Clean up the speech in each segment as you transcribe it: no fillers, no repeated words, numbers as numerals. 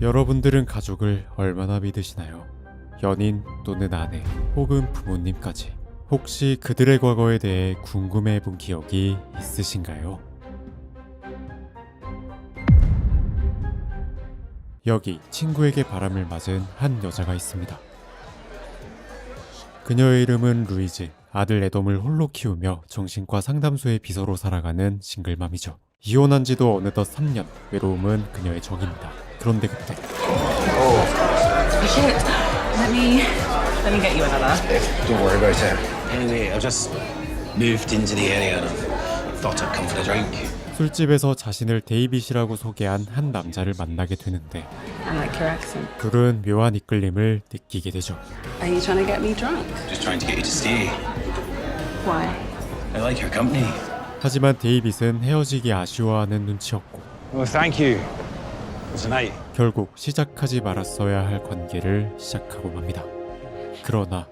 여러분들은 가족을 얼마나 믿으시나요? 연인 또는 아내 혹은 부모님까지. 혹시 그들의 과거에 대해 궁금해 본 기억이 있으신가요? 여기 친구에게 바람을 맞은 한 여자가 있습니다. 그녀의 이름은 루이즈. 아들 에덤을 홀로 키우며 정신과 상담소의 비서로 살아가는 싱글맘이죠. 이혼한 지도 어느덧 3년. 외로움은 그녀의 적입니다. 그런데 그때 Shit. Let me get you another. Don't worry about it. Anyway, I just moved into the area and I thought I'd come for a drink. 술집에서 자신을 데이빗이라고 소개한 한 남자를 만나게 되는데 I like your accent. 둘은 묘한 이끌림을 느끼게 되죠. Are you trying to get me drunk? Just trying to get you to stay. Why? I like your company. 하지만 데이빗은 헤어지기 아쉬워하는 눈치였고 Well, thank you. Tonight. 결국 시작하지 말았어야 할 관계를 시작하고 맙니다. 그러나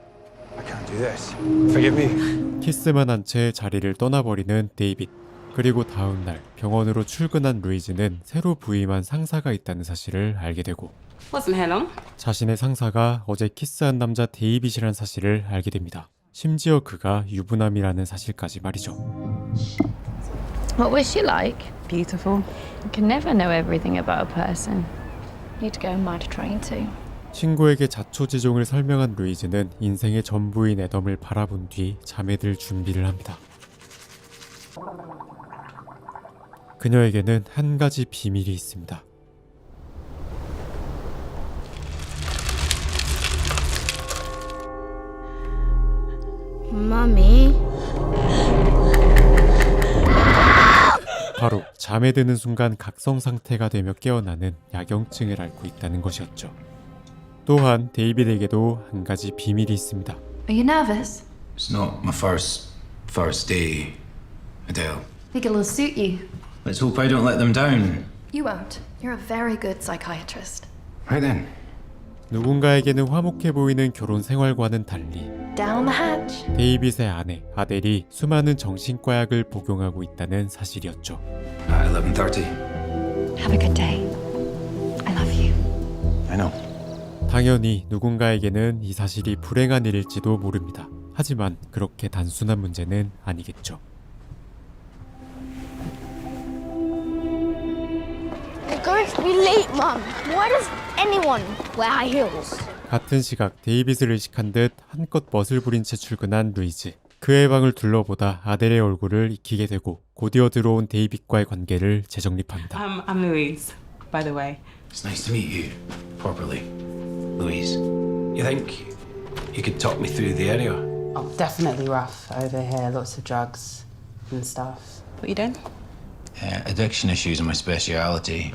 I can't do this. Forgive me. 키스만 한 채 자리를 떠나버리는 데이빗. 그리고 다음 날 병원으로 출근한 루이즈는 새로 부임한 상사가 있다는 사실을 알게 되고 Wasn't here long. 자신의 상사가 어제 키스한 남자 데이빗이란 사실을 알게 됩니다. 심지어 그가 유부남이라는 사실까지 말이죠. What was she like? Beautiful. You can never know everything about a person. Need to go on MITRE train too. 친구에게 자초지종을 설명한 루이즈는 인생의 전부인 에덤을 바라본 뒤 잠에 들 준비를 합니다. 그녀에게는 한 가지 비밀이 있습니다. Mummy. 바로 잠에 드는 순간 각성 상태가 되며 깨어나는 야경증을 앓고 있다는 것이었죠. 또한 데이빗에게도 한 가지 비밀이 있습니다. Are you nervous? It's not my first day, Adele. Think it'll suit you. Let's hope I don't let them down. You won't. You're a very good psychiatrist. Right then. 누군가에게는 화목해 보이는 결혼 생활과는 달리 Down the hatch. 데이빗의 아내 아델이 수많은 정신과 약을 복용하고 있다는 사실이었죠. At 11:30. Have a good day. I love you. I know. 당연히 누군가에게는 이 사실이 불행한 일일지도 모릅니다. 하지만 그렇게 단순한 문제는 아니겠죠. We're going to be late, Mum. Why does anyone wear high heels? 같은 시각 데이빗을 의식한 듯 한껏 멋을 부린 채 출근한 루이즈. 그의 방을 둘러보다 아델의 얼굴을 익히게 되고 곧이어 들어온 데이빗과의 관계를 재정립합니다. I'm Louise, by the way. It's nice to meet you properly, Louise. You think you could talk me through the area? Oh, definitely rough over here. Lots of drugs and stuff. What you doing? Addiction issues are my speciality.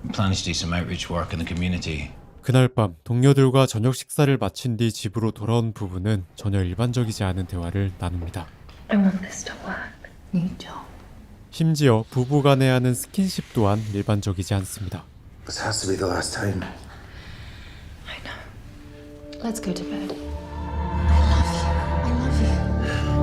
I'm planning to do some outreach work in the community. 그날 밤 동료들과 저녁 식사를 마친 뒤 집으로 돌아온 부부는 전혀 일반적이지 않은 대화를 나눕니다. I want this to work. You don't. 심지어 부부 간에 하는 스킨십 또한 일반적이지 않습니다. This has to be the last time. I know. Let's go to bed.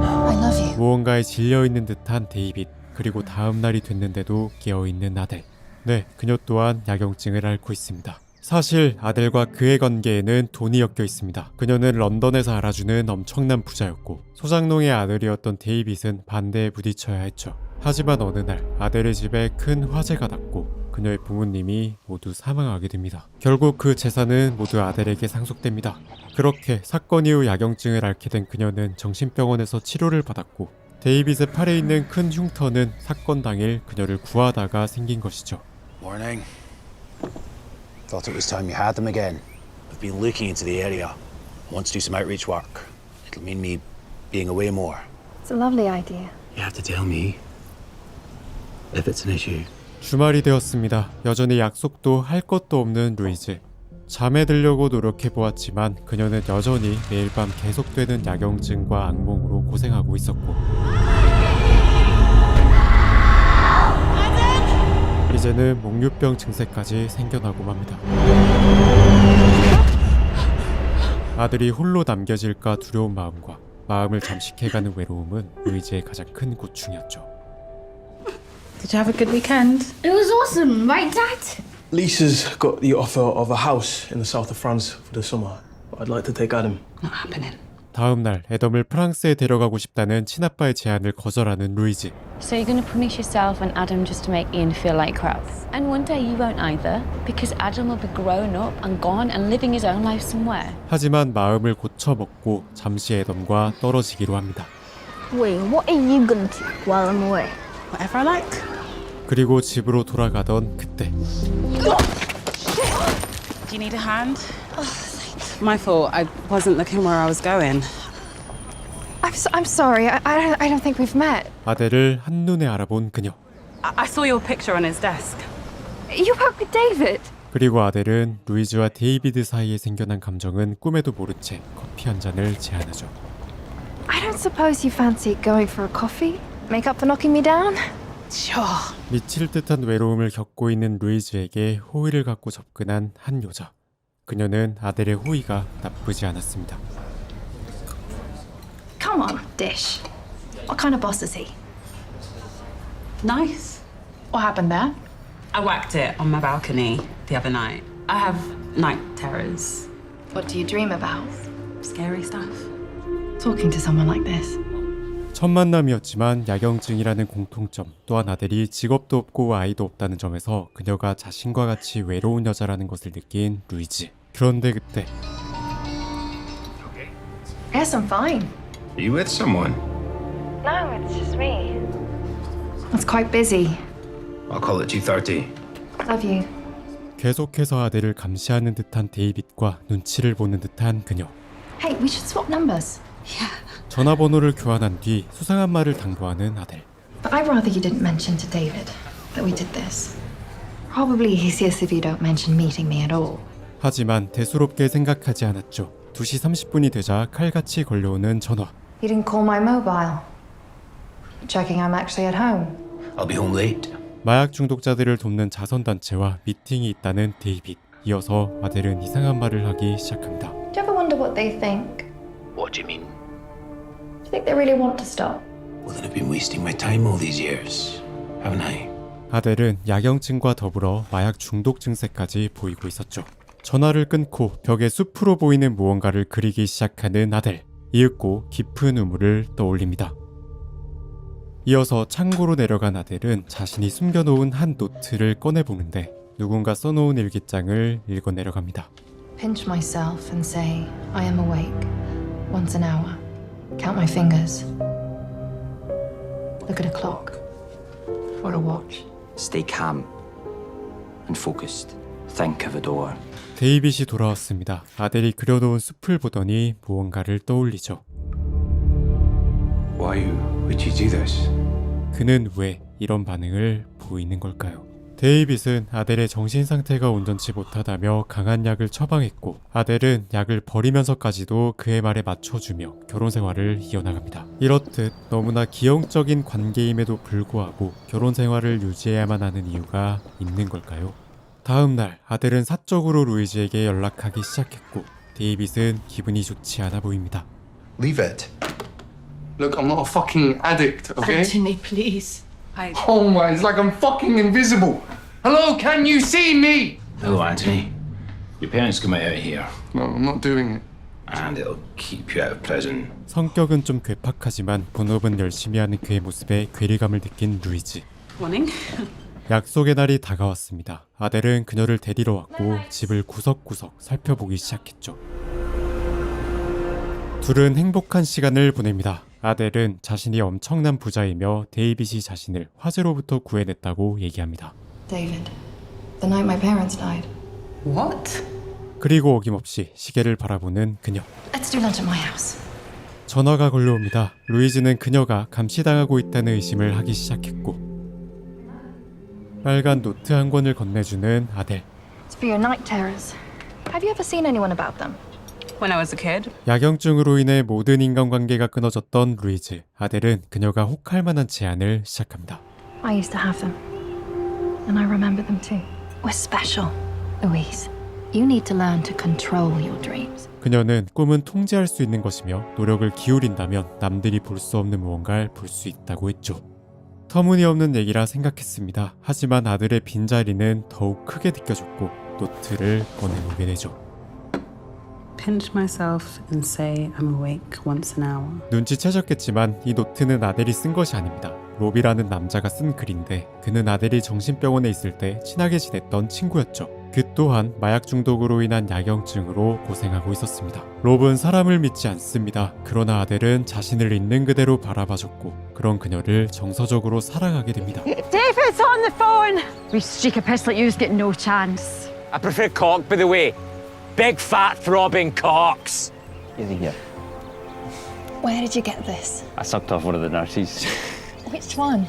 I love you. 무언가에 질려있는 듯한 데이빗. 그리고 다음 날이 됐는데도 깨어있는 아델. 네, 그녀 또한 야경증을 앓고 있습니다. 사실 아델과 그의 관계에는 돈이 엮여 있습니다. 그녀는 런던에서 알아주는 엄청난 부자였고 소장농의 아들이었던 데이빗은 반대에 부딪혀야 했죠. 하지만 어느 날 아델의 집에 큰 화재가 났고 그녀의 부모님이 모두 사망하게 됩니다. 결국 그 재산은 모두 아델에게 상속됩니다. 그렇게 사건 이후 야경증을 앓게 된 그녀는 정신병원에서 치료를 받았고 데이빗의 팔에 있는 큰 흉터는 사건 당일 그녀를 구하다가 생긴 것이죠. Morning. Thought it was time you had them again. I've been looking into the area. I want to do some outreach work. It'll mean me being away more. It's a lovely idea. You have to tell me if it's an issue. 주말이 되었습니다. 여전히 약속도 할 것도 없는 루이즈. 잠에 들려고 노력해보았지만 그녀는 여전히 매일 밤 계속되는 야경증과 악몽으로 고생하고 있었고 이제는 목류병 증세까지 생겨나고 맙니다. 아들이 홀로 남겨질까 두려운 마음과 마음을 잠식해가는 외로움은 루이즈의 가장 큰 고충이었죠. Did you have a good weekend? It was awesome, right, Dad? Lisa's got the offer of a house in the south of France for the summer. I'd like to take Adam. Not happening. 다음 날 애덤을 프랑스에 데려가고 싶다는 친아빠의 제안을 거절하는 루이즈. So you're gonna punish yourself and Adam just to make Ian feel like crap. And one day you won't either, because Adam will be grown up and gone and living his own life somewhere. 하지만 마음을 고쳐먹고 잠시 애덤과 떨어지기로 합니다. Wait, what are you gonna do while I'm away? Whatever I like. 그리고 집으로 돌아가던 그때 Do you need a hand? My fault. I wasn't looking where I was going. I'm sorry. I don't think we've met. 아델을 한눈에 알아본 그녀. I saw your picture on his desk. You work with David. 그리고 아델은 루이즈와 데이비드 사이에 생겨난 감정은 꿈에도 모른 채 커피 한 잔을 제안하죠. I don't suppose you fancy going for a coffee? Make up for knocking me down? Sure. 미칠 듯한 외로움을 겪고 있는 루이즈에게 호의를 갖고 접근한 한 여자. 그녀는 아델의 호의가 나쁘지 않았습니다. Come on, Dish. What kind of boss is he? Nice. What happened there? I whacked it on my balcony the other night. I have night terrors. What do you dream about? Scary stuff. Talking to someone like this. 첫 만남이었지만 야경증이라는 공통점, 또한 아델이 직업도 없고 아이도 없다는 점에서 그녀가 자신과 같이 외로운 여자라는 것을 느낀 루이즈. 그런데 그때 Yes, I'm fine. Are you with someone? No, it's just me. It's quite busy. I'll call it 2:30. Love you. 계속해서 아델을 감시하는 듯한 데이빗과 눈치를 보는 듯한 그녀. Hey, we should swap numbers. 전화번호를 교환한 뒤 수상한 말을 당부하는 아델. But I'd rather you didn't mention to David that we did this. Probably he's yes if you don't mention meeting me at all. 하지만 대수롭게 생각하지 않았죠. 2시 30분이 되자 칼같이 걸려오는 전화. You didn't call my mobile. Checking I'm actually at home. I'll be home late. 마약 중독자들을 돕는 자선단체와 미팅이 있다는 데이빗. 이어서 아델은 이상한 말을 하기 시작합니다. Do you ever wonder what they think? What do you mean? Do you think they really want to stop? Well, then I've been wasting my time all these years, haven't I? 아델은 야경증과 더불어 마약 중독 증세까지 보이고 있었죠. 전화를 끊고 벽에 숲으로 보이는 무언가를 그리기 시작하는 아델. 이윽고 깊은 우물을 떠올립니다. 이어서 창고로 내려간 아델은 자신이 숨겨놓은 한 노트를 꺼내보는데 누군가 써놓은 일기장을 읽어 내려갑니다. Pinch myself and say I am awake. Once an hour. Count my fingers. Look at a clock. Or a watch. Stay calm and focused. Think of a door. 데이빗이 돌아왔습니다. 아델이 그려놓은 숲을 보더니 무언가를 떠올리죠. Why would you do this? 그는 왜 이런 반응을 보이는 걸까요? 데이빗은 아델의 정신 상태가 온전치 못하다며 강한 약을 처방했고 아델은 약을 버리면서까지도 그의 말에 맞춰주며 결혼 생활을 이어나갑니다. 이렇듯 너무나 기형적인 관계임에도 불구하고 결혼 생활을 유지해야만 하는 이유가 있는 걸까요? 다음 날 아델은 사적으로 루이즈에게 연락하기 시작했고 데이빗은 기분이 좋지 않아 보입니다. Leave it. Look, I'm not a fucking addict, okay? Anthony, please. Oh my, it's like I'm fucking invisible. Hello, can you see me? Hello, Anthony. Your parents come out here, No, I'm not doing it. and it'll keep you out of prison. 성격은 좀 괴팍하지만 본업은 열심히 하는 그의 모습에 괴리감을 느낀 루이즈. Morning. 약속의 날이 다가왔습니다. 아델은 그녀를 데리러 왔고 집을 구석구석 살펴보기 시작했죠. 둘은 행복한 시간을 보냅니다. 아델은 자신이 엄청난 부자이며 데이빗이 자신을 화재로부터 구해냈다고 얘기합니다. David, the night my parents died. What? 그리고 어김없이 시계를 바라보는 그녀. Let's do lunch at my house. 전화가 걸려옵니다. 루이즈는 그녀가 감시당하고 있다는 의심을 하기 시작했고 빨간 노트 한 권을 건네주는 아델. It's for your night terrors. Have you ever seen anyone about them? When I was a kid. 야경증으로 인해 모든 인간관계가 끊어졌던 루이즈. 아델은 그녀가 혹할 만한 제안을 시작합니다. I used to have them. And I remember them too. We're special. Louise, you need to learn to control your dreams. 그녀는 꿈은 통제할 수 있는 것이며 노력을 기울인다면 남들이 볼 수 없는 무언가를 볼 수 있다고 했죠. 터무니없는 얘기라 생각했습니다. 하지만 아들의 빈자리는 더욱 크게 느껴졌고 노트를 꺼내보게 되죠. Pinch myself and say I'm awake once an hour. 눈치채셨겠지만 이 노트는 아델이 쓴 것이 아닙니다. 롭이라는 남자가 쓴 글인데 그는 아델이 정신병원에 있을 때 친하게 지냈던 친구였죠. 그 또한 마약 중독으로 인한 야경증으로 고생하고 있었습니다. 롭은 사람을 믿지 않습니다. 그러나 아델은 자신을 있는 그대로 바라봐줬고 그런 그녀를 정서적으로 사랑하게 됩니다. David's on the phone! We streak a piss like you's get no chance. I prefer cock, by the way. Big, fat, throbbing cocks. Easy here. Where did you get this? I sucked off one of the nurses. Which one?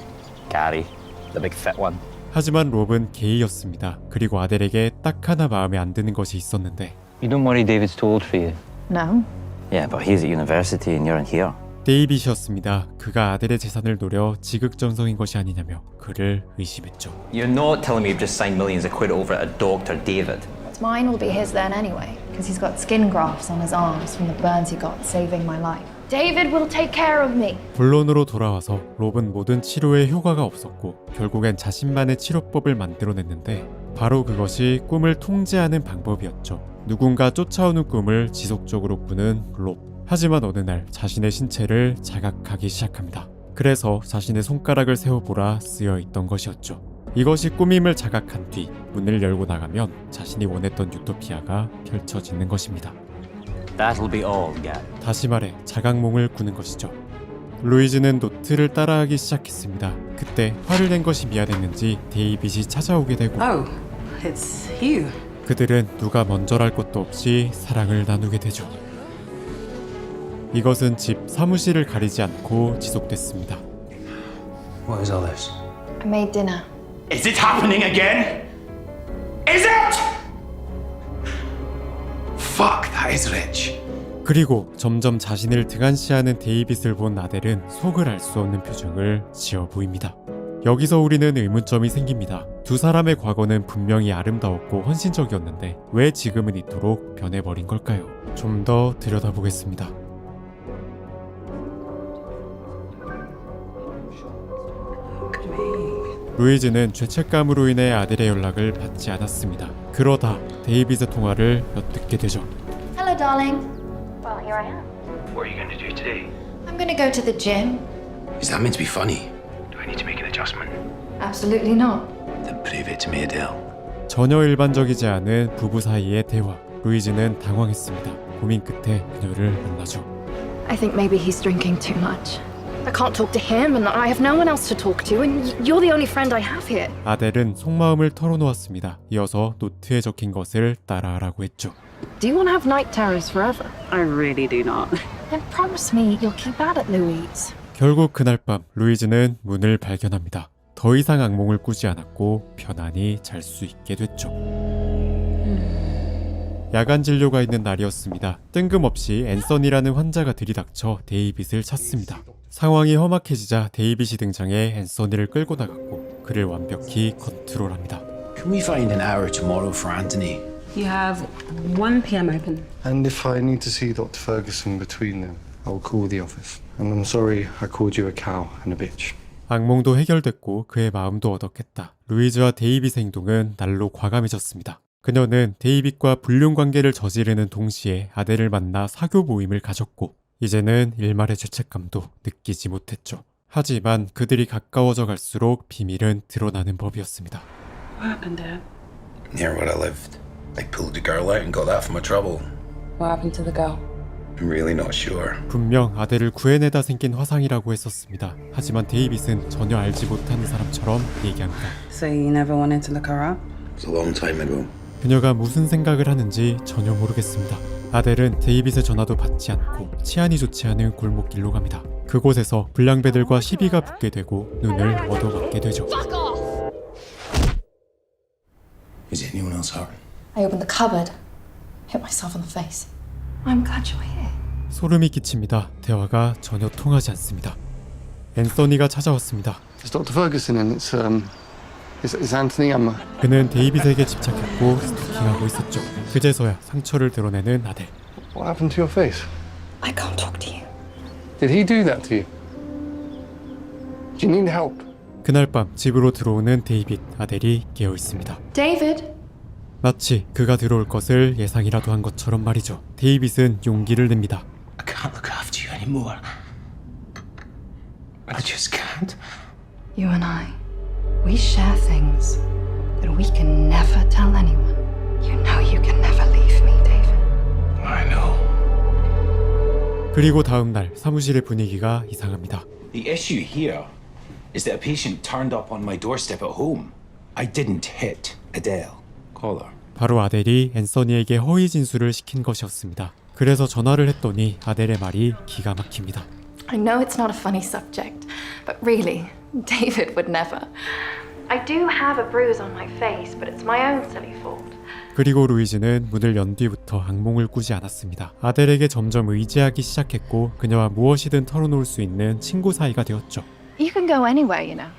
Gary, the big fit one. 하지만 롭은 게이였습니다. 그리고 아델에게 딱 하나 마음에 안 드는 것이 있었는데 You don't worry David's too old for you. No. Yeah, but he's at university and you're in here. 데이빗이었습니다. 그가 아델의 재산을 노려 지극정성인 것이 아니냐며 그를 의심했죠. You're not telling me you've just signed millions of quid over at a Dr. David? Mine will be his then anyway, because he's got skin grafts on his arms from the burns he got saving my life. David will take care of me. 본론으로 돌아와서 롭은 모든 치료에 효과가 없었고 결국엔 자신만의 치료법을 만들어냈는데 바로 그것이 꿈을 통제하는 방법이었죠. 누군가 쫓아오는 꿈을 지속적으로 꾸는 롭. 하지만 어느 날 자신의 신체를 자각하기 시작합니다. 그래서 자신의 손가락을 세워보라 쓰여 있던 것이었죠. 이것이 꿈임을 자각한 뒤 문을 열고 나가면 자신이 원했던 유토피아가 펼쳐지는 것입니다. That'll be all, Gary. 다시 말해 자각몽을 꾸는 것이죠. 루이즈는 노트를 따라하기 시작했습니다. 그때 화를 낸 것이 미안했는지 데이빗이 찾아오게 되고 Oh, it's you. 그들은 누가 먼저랄 것도 없이 사랑을 나누게 되죠. 이것은 집 사무실을 가리지 않고 지속됐습니다. What is all this? I made dinner. Is it happening again? Is it? Fuck, that is rich. 그리고 점점 자신을 등한시하는 데이빗을 본 아델은 속을 알 수 없는 표정을 지어 보입니다. 여기서 우리는 의문점이 생깁니다. 두 사람의 과거는 분명히 아름다웠고 헌신적이었는데 왜 지금은 이토록 변해버린 걸까요? 좀 더 들여다보겠습니다. 루이즈는 죄책감으로 인해 아델의 연락을 받지 않았습니다. 그러다 데이빗의 통화를 엿듣게 되죠. Hello, darling. Well, here I am. What are you going to do today? I'm gonna go to the gym. Is that meant to be funny? Do I need to make an adjustment? Absolutely not. Then prove it to me, Adele. 전혀 일반적이지 않은 부부 사이의 대화. 루이즈는 당황했습니다. 고민 끝에 그녀를 만나죠. I think maybe he's drinking too much. I can't talk to him, and I have no one else to talk to, and you're the only friend I have here. 아델은 속마음을 털어놓았습니다. 이어서 노트에 적힌 것을 따라하라고 했죠. Do you want to have night terrors forever? I really do not. Then promise me you'll keep that at Louise. 결국 그날 밤 루이즈는 문을 발견합니다. 더 이상 악몽을 꾸지 않았고 편안히 잘 수 있게 됐죠. 야간 진료가 있는 날이었습니다. 뜬금없이 앤서니라는 환자가 들이닥쳐 데이빗을 찾습니다. 상황이 험악해지자 데이빗이 등장해 앤서니를 끌고 나갔고 그를 완벽히 컨트롤합니다. Can we find an hour tomorrow for Anthony? You have 1 p.m. open. And if I need to see Dr. Ferguson between them, I'll call the office. And I'm sorry I called you a cow and a bitch. 악몽도 해결됐고 그의 마음도 얻었겠다. 루이즈와 데이빗의 행동은 날로 과감해졌습니다. 그녀는 데이빗과 불륜 관계를 저지르는 동시에 아델을 만나 사교 모임을 가졌고 이제는 일말의 죄책감도 느끼지 못했죠. 하지만 그들이 가까워져 갈수록 비밀은 드러나는 법이었습니다. What happened, Dad? Near where I lived. I pulled the girl out and got that for my trouble. What happened to the girl? I'm really not sure. 분명 아델을 구해내다 생긴 화상이라고 했었습니다. 하지만 데이빗은 전혀 알지 못하는 사람처럼 얘기합니다. So you never wanted to look her up? It was a long time ago. 그녀가 무슨 생각을 하는지 전혀 모르겠습니다. 아델은 데이빗의 전화도 받지 않고 치안이 좋지 않은 골목길로 갑니다. 그곳에서 불량배들과 시비가 붙게 되고 눈을 얻어맞게 되죠. Is anyone else hurt? I opened the cupboard, hit myself on the face. I'm glad you're here. 소름이 끼칩니다. 대화가 전혀 통하지 않습니다. 앤서니가 찾아왔습니다. It's Dr. Ferguson and it's Anthony. 그는 데이빗에게 집착했고 스토킹하고 있었죠. 그제서야 상처를 드러내는 아델. What happened to your face? I can't talk to you. Did he do that to you? Do you need help? 그날 밤 집으로 들어오는 데이빗, 아델이 깨어 있습니다. David? 마치 그가 들어올 것을 예상이라도 한 것처럼 말이죠. 데이빗은 용기를 냅니다. I can't look after you anymore. I just can't. You and I, we share things that we can never tell anyone. You know you can never leave me, David. I know. 그리고 다음 날 사무실의 분위기가 이상합니다. The issue here is that a patient turned up on my doorstep at home. I didn't hit Adele. Call her. 바로 아델이 앤서니에게 허위 진술을 시킨 것이었습니다. 그래서 전화를 했더니 아델의 말이 기가 막힙니다. I know it's not a funny subject, but really, David would never. I do have a bruise on my face, but it's my own silly fault. 그리고 루이즈는 문을 연 뒤부터 악몽을 꾸지 않았습니다. 아델에게 점점 의지하기 시작했고 그녀와 무엇이든 털어놓을 수 있는 친구 사이가 되었죠. You can go anywhere, you know.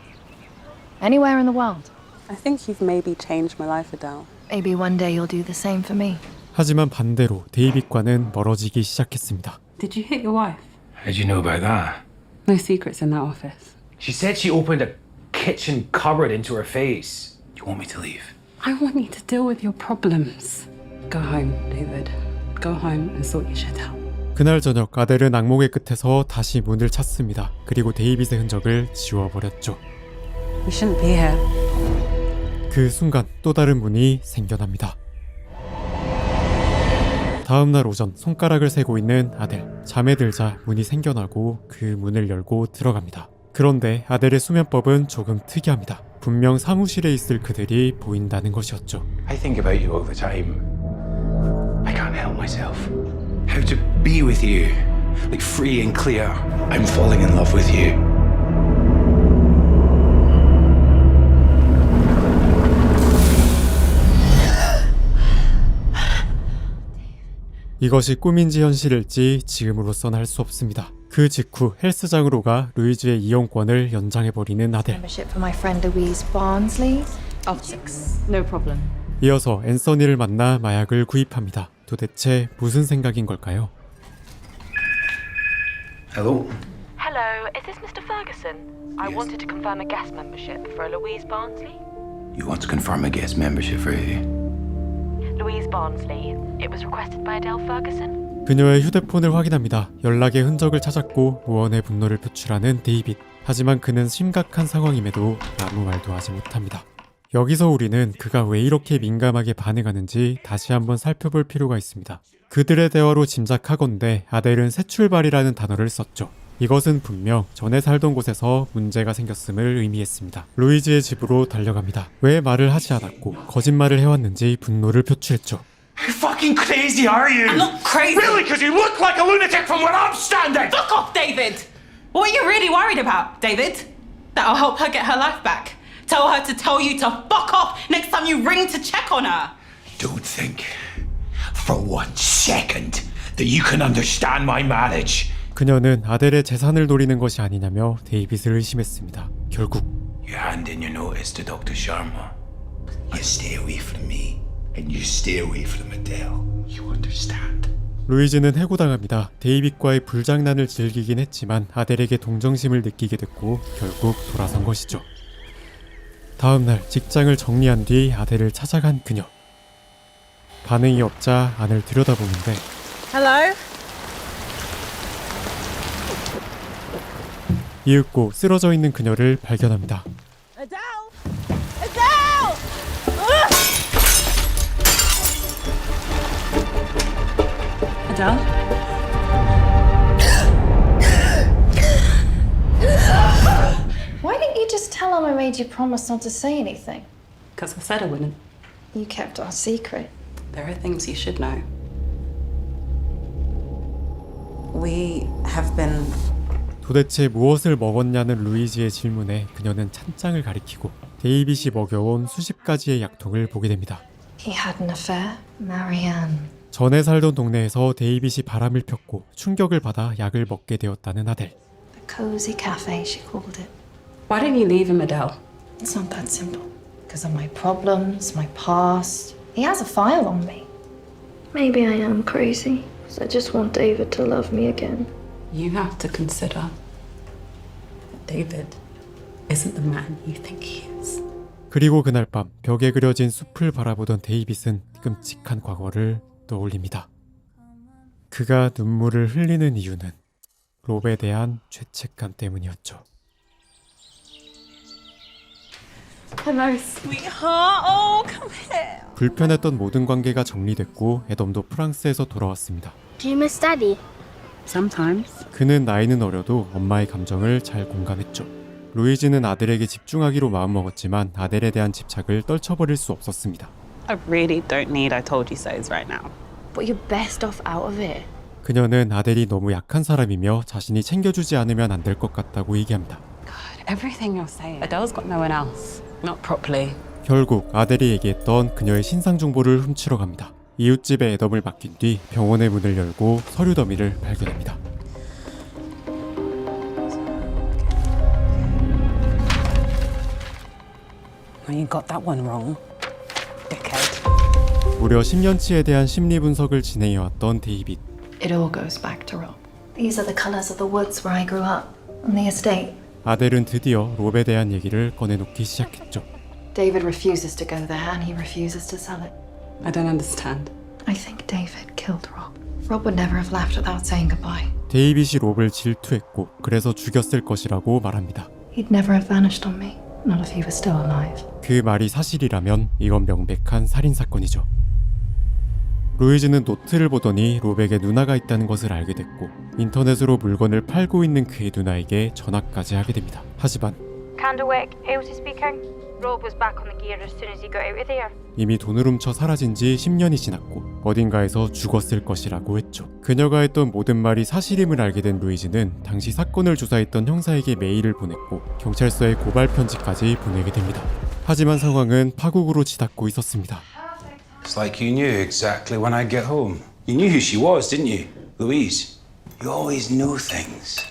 Anywhere in the world. I think you've maybe changed my life, Adele. Maybe one day you'll do the same for me. 하지만 반대로 데이빗과는 멀어지기 시작했습니다. Did you hit your wife? How'd you know about that? No secrets in that office. She said she opened a kitchen cupboard into her face. You want me to leave? I want you to deal with your problems. Go home, David. Go home and sort your shit out. 그날 저녁 아델은 악몽의 끝에서 다시 문을 찾습니다. 그리고 데이빗의 흔적을 지워버렸죠. You shouldn't be here. 그 순간 또 다른 문이 생겨납니다. 다음 날 오전 손가락을 세고 있는 아델. 잠에 들자 문이 생겨나고 그 문을 열고 들어갑니다. 그런데 아델의 수면법은 조금 특이합니다. 분명 사무실에 있을 그들이 보인다는 것이었죠. I think about you all the time. I can't help myself. How to be with you, like free and clear. I'm falling in love with you. 이것이 꿈인지 현실일지 지금으로선 알 수 없습니다. 그 직후 헬스장으로 가 루이즈의 이용권을 연장해버리는 아델. Membership for my friend Louise Barnsley. Of 6. No problem. 이어서 앤서니를 만나 마약을 구입합니다. 도대체 무슨 생각인 걸까요? Hello? Hello, is this Mr. Ferguson? I wanted to confirm a guest membership for Louise Barnsley. You want to confirm a guest membership for who? Louise Barnsley. It was requested by Adele Ferguson. 그녀의 휴대폰을 확인합니다. 연락의 흔적을 찾았고 무언의 분노를 표출하는 데이빗. 하지만 그는 심각한 상황임에도 아무 말도 하지 못합니다. 여기서 우리는 그가 왜 이렇게 민감하게 반응하는지 다시 한번 살펴볼 필요가 있습니다. 그들의 대화로 짐작하건대 아델은 새 출발이라는 단어를 썼죠. 이것은 분명 전에 살던 곳에서 문제가 생겼음을 의미했습니다. 루이즈의 집으로 달려갑니다. 왜 말을 하지 않았고 거짓말을 해왔는지 분노를 표출했죠. How fucking crazy are you? I'm not crazy. Really? Because you look like a lunatic from where I'm standing! Fuck off, David! What are you really worried about, David? That I'll help her get her life back? Tell her to tell you to fuck off next time you ring to check on her? Don't think for 1 second that you can understand my marriage. 그녀는 아델의 재산을 노리는 것이 아니냐며 데이빗을 의심했습니다. 결국 You hand in your notice to Dr. Sharma. You stay away from me and you stay away from Adele. You understand? 루이즈는 해고당합니다. 데이빗과의 불장난을 즐기긴 했지만 아델에게 동정심을 느끼게 됐고 결국 돌아선 것이죠. 다음 날 직장을 정리한 뒤 아델을 찾아간 그녀. 반응이 없자 안을 들여다보는데 Hello? 이윽고 쓰러져 있는 그녀를 발견합니다. Adele! Adele! Adele? Why didn't you just tell him I made you promise not to say anything? Because I said I wouldn't. You kept our secret. There are things you should know. We have been... 도대체 무엇을 먹었냐는 루이즈의 질문에 그녀는 찬장을 가리키고 데이빗이 먹여온 수십 가지의 약통을 보게 됩니다. He had an affair, Marianne. 전에 살던 동네에서 데이빗이 바람을 폈고 충격을 받아 약을 먹게 되었다는 아델. The cozy cafe, she called it. Why didn't you leave him, Adele? It's not that simple. Because of my problems, my past. He has a file on me. Maybe I am crazy. Because I just want David to love me again. You have to consider David isn't the man you think he is. 그리고 그날 밤 벽에 그려진 숲을 바라보던 데이빗은 끔찍한 과거를 떠올립니다. 그가 눈물을 흘리는 이유는 롭에 대한 죄책감 때문이었죠. Hello, sweetheart. Oh, come here. 불편했던 모든 관계가 정리됐고 애덤도 프랑스에서 돌아왔습니다. Do you miss Daddy? Sometimes. 그는 나이는 어려도 엄마의 감정을 잘 공감했죠. 루이지는 아들에게 집중하기로 마음먹었지만 아델에 대한 집착을 떨쳐버릴 수 없었습니다. I really don't need I told you so's right now. But you're best off out of it. 그녀는 아델이 너무 약한 사람이며 자신이 챙겨주지 않으면 안 될 것 같다고 얘기합니다. Everything you're saying. Adele's got no one else. Not properly. 결국 아델이 얘기했던 그녀의 신상 정보를 훔치러 갑니다. 이웃집에 애덤을 맡긴 뒤 병원의 문을 열고 서류 더미를 발견합니다. You got that one wrong. Dickhead. 무려 10년치에 대한 심리 분석을 진행해왔던 데이빗. It all goes back to Rob. These are the colours of the woods where I grew up, on the estate. 아델은 드디어 롭에 대한 얘기를 꺼내놓기 시작했죠. David refuses to go there and he refuses to sell it. I don't understand. I think David killed Rob. Rob would never have left without saying goodbye. 데이빗이 롭을 질투했고 그래서 죽였을 것이라고 말합니다. He'd never have vanished on me, not if he was still alive. 그 말이 사실이라면 이건 명백한 살인사건이죠. 루이즈는 노트를 보더니 롭에게 누나가 있다는 것을 알게 됐고 인터넷으로 물건을 팔고 있는 그의 누나에게 전화까지 하게 됩니다. 하지만 Candlewick, Elsie speaking. Rob was back on the gear as soon as he got out of there. 이미 돈을 훔쳐 사라진 지 10년이 지났고 어딘가에서 죽었을 것이라고 했죠. 그녀가 했던 모든 말이 사실임을 알게 된 루이즈는 당시 사건을 조사했던 형사에게 메일을 보냈고 경찰서에 고발 편지까지 보내게 됩니다. 하지만 상황은 파국으로 치닫고 있었습니다. It's like you knew exactly when I'd get home. You knew who she was, didn't you? Louise. You always know things.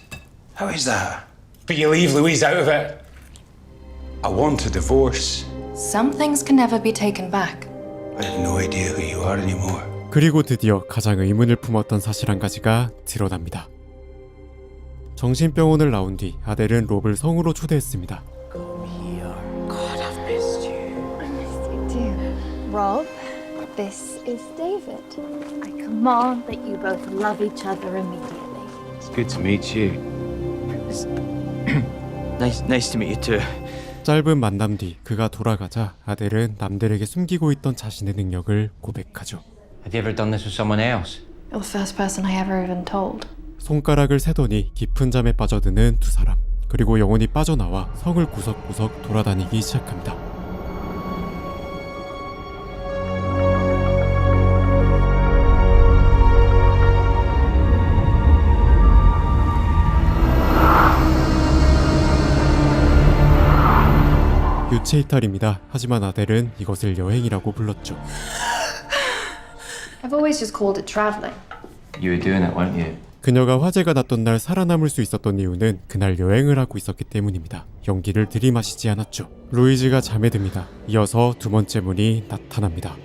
How is that? But you leave Louise out of it. I want a divorce. Some things can never be taken back. I have no idea who you are anymore. 그리고 드디어 가장 의문을 품었던 사실 한 가지가 드러납니다. 정신병원을 나온 뒤 아델은 롭을 성으로 초대했습니다. God, I've missed you. I missed you too. Rob, this is David. I command that you both love each other immediately. It's good to meet you. Nice to meet you too. 짧은 만남 뒤 그가 돌아가자 아델은 남들에게 숨기고 있던 자신의 능력을 고백하죠. Have you ever done this with someone else? You're the first person I ever even told. 손가락을 세더니 깊은 잠에 빠져드는 두 사람. 그리고 영혼이 빠져나와 성을 구석구석 돌아다니기 시작합니다. 유체 이탈입니다. 하지만 아델은 이것을 여행이라고 불렀죠. I've always just called it traveling. You were doing it, weren't you? 그녀가 화재가 났던 날 살아남을 수 있었던 이유는 그날 여행을 하고 있었기 때문입니다. 연기를 들이마시지 않았죠. 루이즈가 잠에 듭니다. 이어서 두 번째 문이 나타납니다.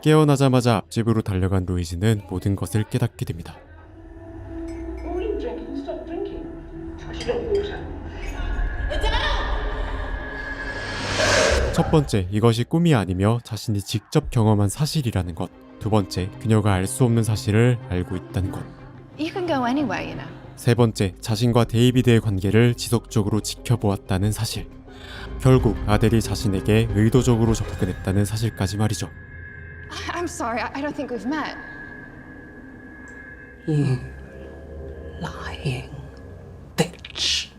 깨어나자마자 앞집으로 달려간 루이즈는 모든 것을 깨닫게 됩니다. 첫 번째, 이것이 꿈이 아니며 자신이 직접 경험한 사실이라는 것. 두 번째, 그녀가 알 수 없는 사실을 알고 있다는 것. You can go anywhere, you know. 세 번째, 자신과 데이비드의 관계를 지속적으로 지켜보았다는 사실. 결국 아델이 자신에게 의도적으로 접근했다는 사실까지 말이죠. I'm sorry, I don't think we've met. You lying bitch.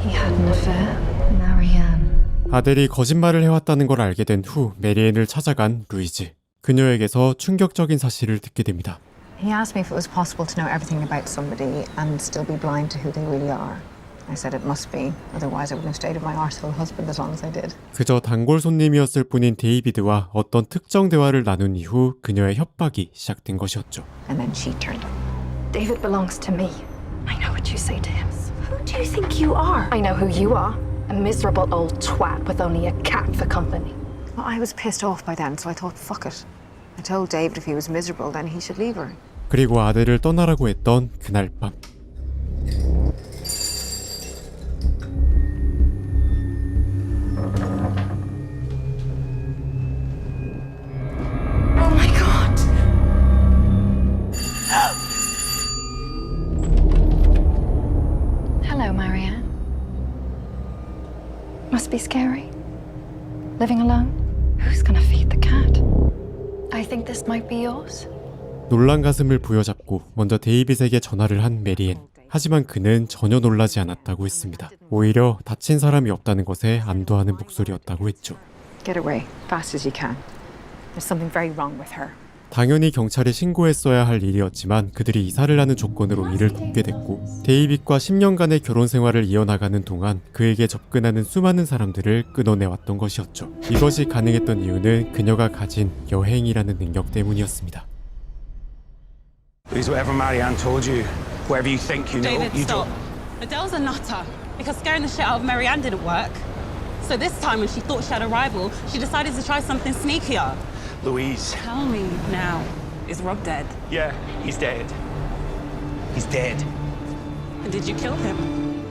He had an affair, Marianne. 아델이 거짓말을 해왔다는 걸 알게 된 후 메리앤을 찾아간 루이즈. 그녀에게서 충격적인 사실을 듣게 됩니다. He asked me if it was possible to know everything about somebody and still be blind to who they really are. I said it must be, otherwise I wouldn't have stayed with my arsehole husband as long as I did. 그저 단골 손님이었을 뿐인 데이비드와 어떤 특정 대화를 나눈 이후 그녀의 협박이 시작된 것이었죠. And then she turned up. David belongs to me. I know what you say to him. Who do you think you are? I know who you are. A A miserable old twat with only a cat for company. Well, I was pissed off by then, so I thought, fuck it. I told David if he was miserable, then he should leave her. 그리고 아델을 떠나라고 했던 그날 밤. Oh my god! Hello, Marianne. Must be scary. Living alone? Who's gonna feed the cat? I think this might be yours. 놀란 가슴을 부여잡고 먼저 데이빗에게 전화를 한 메리앤. 하지만 그는 전혀 놀라지 않았다고 했습니다. 오히려 다친 사람이 없다는 것에 안도하는 목소리였다고 했죠. Get away, fast as you can. There's something very wrong with her. 당연히 경찰에 신고했어야 할 일이었지만 그들이 이사를 하는 조건으로 이를 돕게 됐고 데이빗과 10년간의 결혼 생활을 이어나가는 동안 그에게 접근하는 수많은 사람들을 끊어내왔던 것이었죠. 이것이 가능했던 이유는 그녀가 가진 여행이라는 능력 때문이었습니다. Louise, whatever Marianne told you, whatever you think you know, David, you stop. don't. Adele's a nutter because scaring the shit out of Marianne didn't work. So this time when she thought she had a rival, she decided to try something sneakier. Louise. Tell me now, is Rob dead? Yeah, he's dead. He's dead. And did you kill him?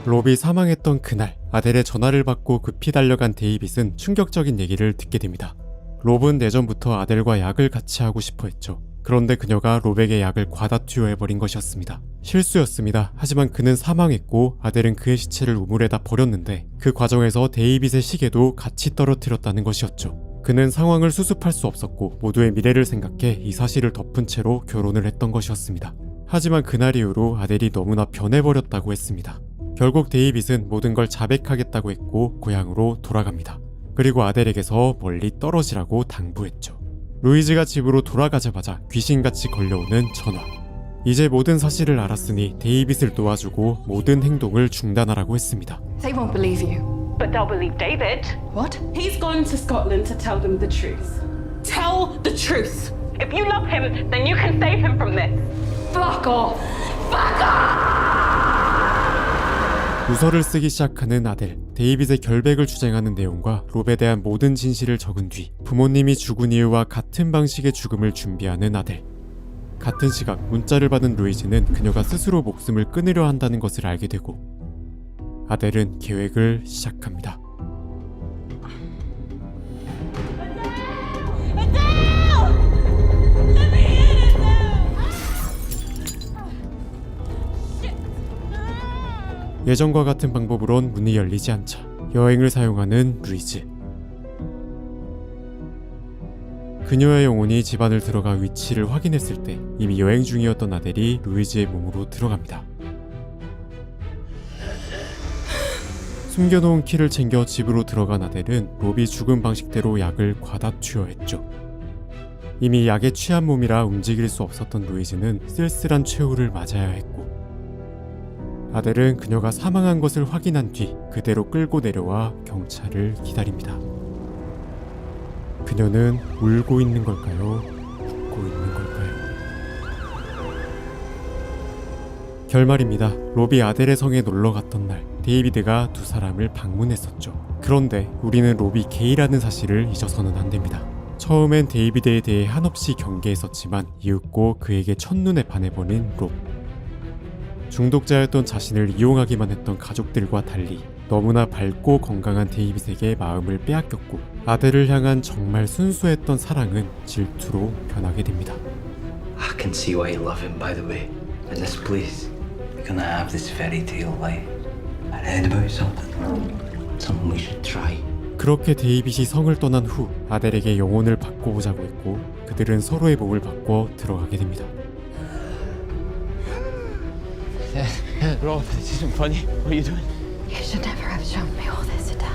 롭이 사망했던 그날 아델의 전화를 받고 급히 달려간 데이빗은 충격적인 얘기를 듣게 됩니다. 롭은 예전부터 아델과 약을 같이 하고 싶어 했죠. 그런데 그녀가 롭에게 약을 과다 투여해버린 것이었습니다. 실수였습니다. 하지만 그는 사망했고 아델은 그의 시체를 우물에다 버렸는데 그 과정에서 데이빗의 시계도 같이 떨어뜨렸다는 것이었죠. 그는 상황을 수습할 수 없었고 모두의 미래를 생각해 이 사실을 덮은 채로 결혼을 했던 것이었습니다. 하지만 그날 이후로 아델이 너무나 변해버렸다고 했습니다. 결국 데이빗은 모든 걸 자백하겠다고 했고 고향으로 돌아갑니다. 그리고 아델에게서 멀리 떨어지라고 당부했죠. 루이즈가 집으로 돌아가자마자 귀신같이 걸려오는 전화. 이제 모든 사실을 알았으니 데이빗을 도와주고 모든 행동을 중단하라고 했습니다. They won't believe you. But they'll believe David. What? He's gone to Scotland to tell them the truth. Tell the truth! If you love him, then you can save him from this. Fuck off! Fuck off! 유서를 쓰기 시작하는 아델. 데이빗의 결백을 주장하는 내용과 롭에 대한 모든 진실을 적은 뒤 부모님이 죽은 이유와 같은 방식의 죽음을 준비하는 아델. 같은 시각 문자를 받은 루이즈는 그녀가 스스로 목숨을 끊으려 한다는 것을 알게 되고 아델은 계획을 시작합니다. 예전과 같은 방법으론 문이 열리지 않자 여행을 사용하는 루이즈. 그녀의 영혼이 집안을 들어가 위치를 확인했을 때 이미 여행 중이었던 아델이 루이즈의 몸으로 들어갑니다. 숨겨놓은 키를 챙겨 집으로 들어간 아델은 롭이 죽은 방식대로 약을 과다 투여했죠. 이미 약에 취한 몸이라 움직일 수 없었던 루이즈는 쓸쓸한 최후를 맞아야 했고 아델은 그녀가 사망한 것을 확인한 뒤 그대로 끌고 내려와 경찰을 기다립니다. 그녀는 울고 있는 걸까요? 웃고 있는 걸까요? 결말입니다. 롭이 아델의 성에 놀러 갔던 날 데이비드가 두 사람을 방문했었죠. 그런데 우리는 롭이 게이라는 사실을 잊어서는 안 됩니다. 처음엔 데이비드에 대해 한없이 경계했었지만 이윽고 그에게 첫눈에 반해버린 롭. 중독자였던 자신을 이용하기만 했던 가족들과 달리 너무나 밝고 건강한 데이빗에게 마음을 빼앗겼고 아델을 향한 정말 순수했던 사랑은 질투로 변하게 됩니다. I can see why you love him, by the way. In this place, we're gonna have this fairy tale life. I read about something. Something we should try. 그렇게 데이빗이 성을 떠난 후 아델에게 영혼을 바꿔보자고 했고 그들은 서로의 몸을 바꿔 들어가게 됩니다. Rob, this isn't funny. What are you doing? You should never have shown me all this, Adele.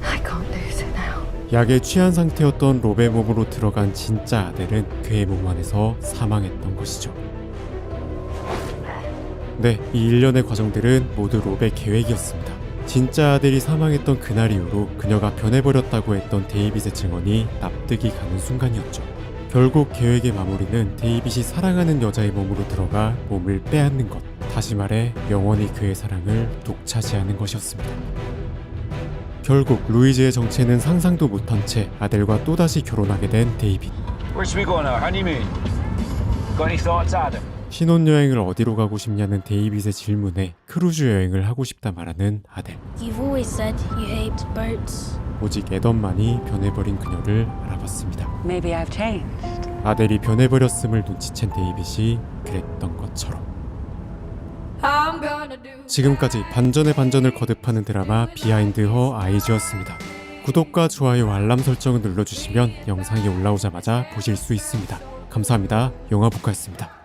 I can't lose it now. 약에 취한 상태였던 롭의 몸으로 들어간 진짜 아델은 그의 몸 안에서 사망했던 것이죠. 네, 이 일련의 과정들은 모두 롭의 계획이었습니다. 진짜 아델이 사망했던 그날 이후로 그녀가 변해버렸다고 했던 데이빗의 증언이 납득이 가는 순간이었죠. 결국 계획의 마무리는 데이빗이 사랑하는 여자의 몸으로 들어가 몸을 빼앗는 것, 다시 말해 영원히 그의 사랑을 독차지하는 것이었습니다. 결국 루이즈의 정체는 상상도 못한 채 아델과 또다시 결혼하게 된 데이빗. Where should we go on our honeymoon? Got any thoughts, Adam? 신혼여행을 어디로 가고 싶냐는 데이빗의 질문에 크루즈 여행을 하고 싶다 말하는 아델. You've always said you hate boats. 오직 애덤만이 변해버린 그녀를 알아봤습니다. Maybe I've changed. 아델이 변해버렸음을 눈치챈 데이빗이 그랬던 것처럼. 지금까지 반전의 반전을 거듭하는 드라마 비하인드 허 아이즈였습니다. 구독과 좋아요, 알람 설정을 눌러주시면 영상이 올라오자마자 보실 수 있습니다. 감사합니다. 영화북화였습니다.